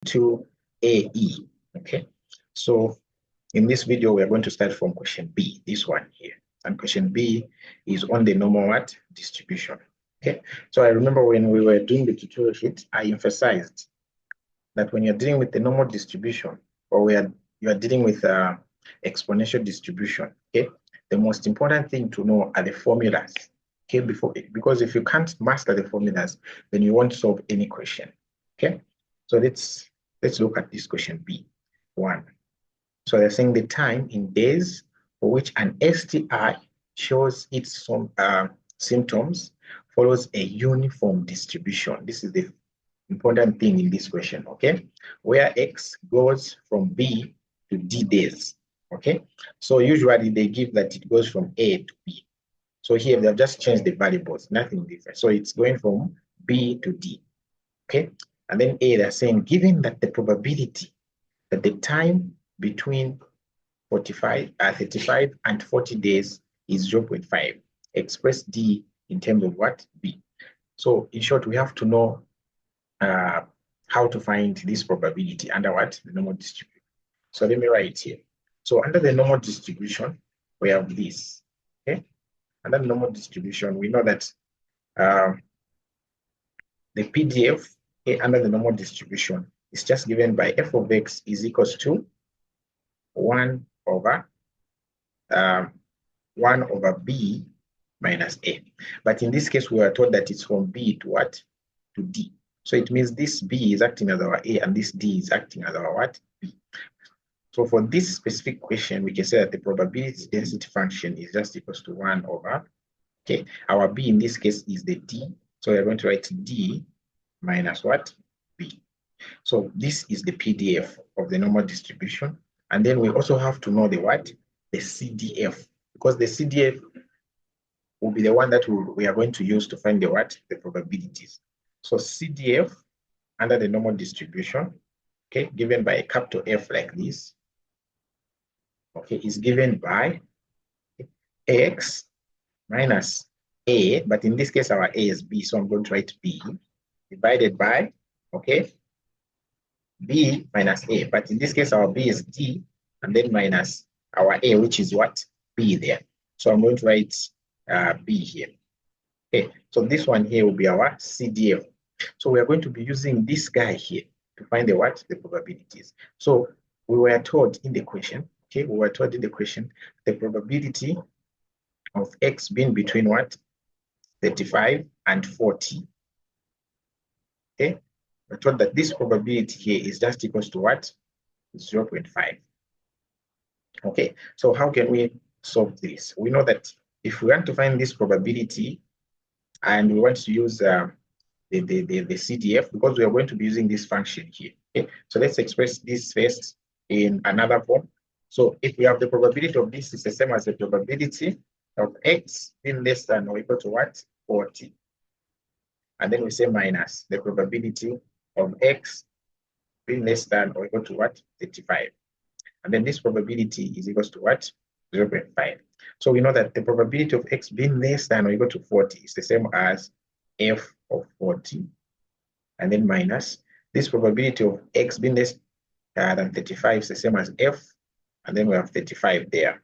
to AE. Okay, so in this video, we are going to start from question B, this one here. And question B is on the normal what? Distribution. Okay, so I remember when we were doing the tutorial sheet, I emphasized that when you're dealing with the normal distribution, or you are dealing with exponential distribution, okay, the most important thing to know are the formulas. Okay, because if you can't master the formulas, then you won't solve any question. Okay, so let's look at this question B1. So they're saying the time in days for which an STI shows its symptoms follows a uniform distribution. This is the important thing in this question, okay? Where X goes from B to D days, okay? So usually they give that it goes from A to B. So here they've just changed the variables, nothing different. So it's going from B to D, okay? And then A, they're saying, given that the probability that the time between 35 and 40 days is 0.5, express D in terms of what? B. So in short, we have to know how to find this probability under what? The normal distribution. So let me write it here. So under the normal distribution, we have this, okay? Under the normal distribution, we know that the PDF under the normal distribution is just given by f of x is equals to 1 over b minus a. But in this case, we are told that it's from b to what? To d. So it means this b is acting as our a and this d is acting as our what? B. So for this specific question, we can say that the probability density function is just equals to 1 over, okay, our b in this case is the d. So we're going to write d minus what? B. So this is the PDF of the normal distribution. And then we also have to know the what? The CDF, because the CDF will be the one that we are going to use to find the what? The probabilities. So CDF under the normal distribution, okay, given by a capital F like this, okay, is given by X minus A, but in this case, our A is B, so I'm going to write B, divided by, okay, B minus A, but in this case, our B is D, and then minus our A, which is what? B there. So I'm going to write B here. Okay, so this one here will be our CDF. So we are going to be using this guy here to find the what? The probabilities. So we were told in the question, okay, we were told in the question, the probability of X being between what? 35 and 40. Okay, we're told that this probability here is just equals to what? 0.5. Okay, so how can we solve this? We know that if we want to find this probability and we want to use the CDF, because we are going to be using this function here. Okay, so let's express this first in another form. So if we have the probability of this is the same as the probability of X being less than or equal to what? 40. And then we say minus the probability of X being less than or equal to what? 35. And then this probability is equals to what? 0.5. So we know that the probability of X being less than or equal to 40 is the same as F of 40. And then minus this probability of X being less than 35 is the same as F. And then we have 35 there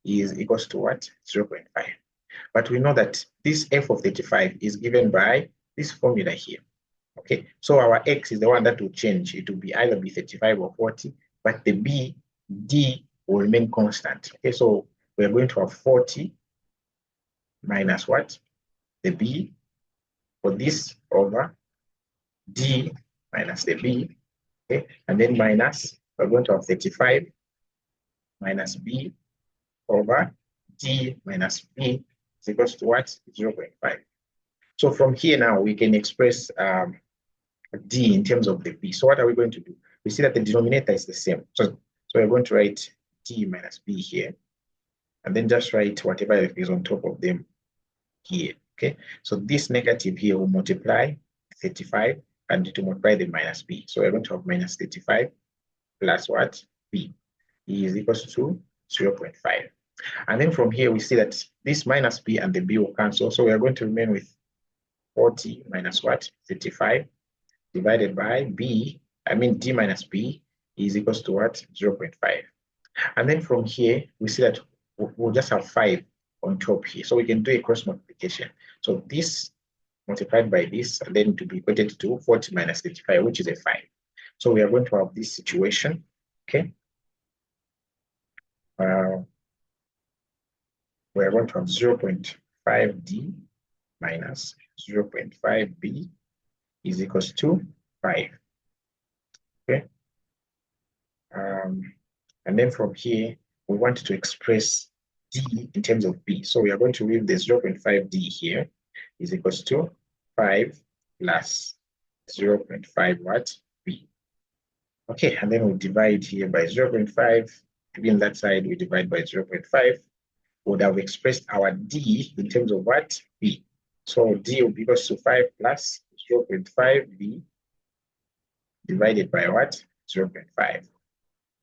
is equals to what? 0.5. But we know that this F of 35 is given by this formula here. Okay, so our X is the one that will change. It will be either be 35 or 40, but the B, D will remain constant. Okay, so we're going to have 40 minus what? The B for this over D minus the B. Okay, and then minus, we're going to have 35 minus B over D minus B is equals to what? 0.5. So from here now, we can express D in terms of the B. So what are we going to do? We see that the denominator is the same. So we're going to write D minus B here, and then just write whatever is on top of them here, okay? So this negative here will multiply 35, and it will multiply the minus B. So we're going to have minus 35 plus what? B is equals to 0.5. And then from here, we see that this minus B and the B will cancel. So we are going to remain with 40 minus what? 35 divided by B I mean D minus B is equals to what? 0.5. And then from here, we see that we'll just have 5 on top here. So we can do a cross multiplication. So this multiplied by this, and then to be equated to 40 minus 35, which is a 5. So we are going to have this situation, okay? We are going to have 0.5D minus 0.5B is equals to 5, okay? And then from here, we want to express D in terms of B. So we are going to leave the 0.5D here is equals to 5 plus 0.5 what? B. Okay, and then we divide here by 0.5. Again, that side, we divide by 0.5. We would have expressed our D in terms of what? B. So D will be equals to 5 plus 0.5 B divided by what? 0.5.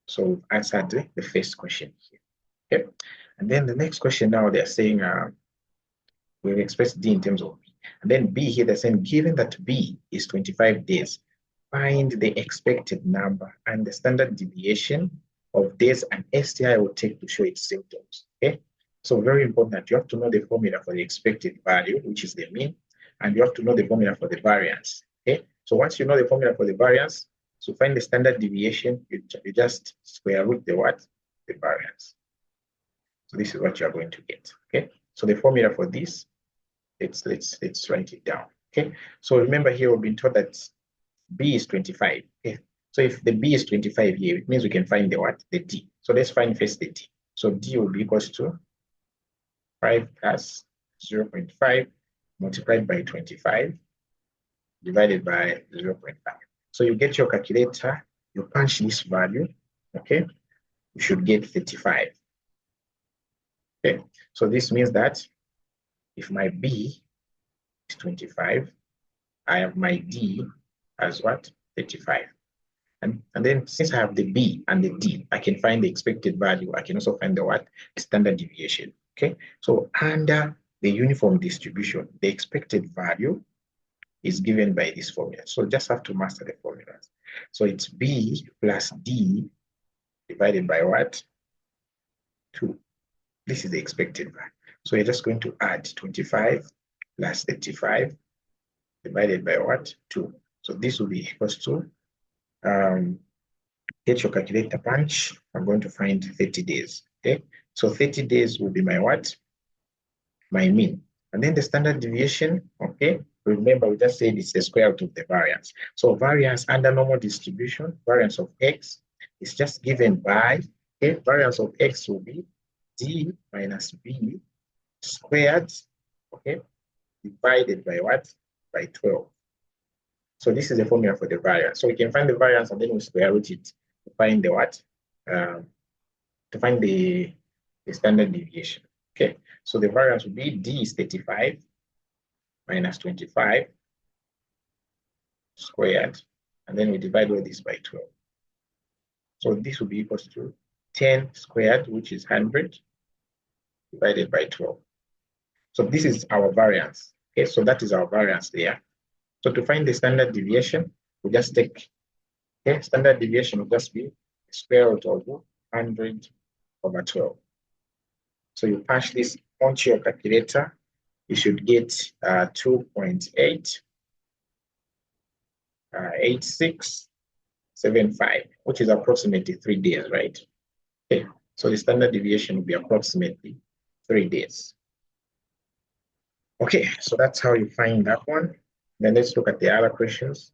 So we've answered the first question here. Okay. And then the next question now, they're saying we've expressed D in terms of B. And then B here, they're saying given that B is 25 days, find the expected number and the standard deviation of days an STI will take to show its symptoms. Okay. So very important that you have to know the formula for the expected value, which is the mean, and you have to know the formula for the variance. Okay. So once you know the formula for the variance, so find the standard deviation, you just square root the what? The variance. So this is what you are going to get. Okay. So the formula for this, let's write it down. Okay. So remember here we've been told that B is 25. Okay. So if the B is 25 here, it means we can find the what? The D. So let's find first the D. So D will be equals to 5 plus 0.5 multiplied by 25 divided by 0.5. So you get your calculator, you punch this value, okay? You should get 35. Okay, so this means that if my B is 25, I have my D as what? 35. And then since I have the B and the D, I can find the expected value. I can also find the what? Standard deviation. Okay, so under the uniform distribution, the expected value is given by this formula. So just have to master the formulas. So it's B plus D divided by what? 2. This is the expected value. So you're just going to add 25 plus 35 divided by what? 2. So this will be equals to, get your calculator punch. I'm going to find 30 days. Okay, so 30 days will be my what? My mean. And then the standard deviation, okay, remember we just said it's the square root of the variance. So variance under normal distribution, variance of x is just given by, okay, variance of x will be D minus B squared, okay, divided by what? By 12. So this is the formula for the variance. So we can find the variance and then we square root it to find the what? To find the standard deviation. Okay, so the variance will be D is 35 minus 25 squared, and then we divide all this by 12. So this will be equals to 10 squared, which is 100, divided by 12. So this is our variance. Okay, so that is our variance there. So to find the standard deviation, we just take, okay, standard deviation will just be the square root of 100 over 12. So you punch this onto your calculator, you should get 2.8675, which is approximately 3 days, right? Okay, so the standard deviation will be approximately 3 days. Okay, so that's how you find that one. Then let's look at the other questions.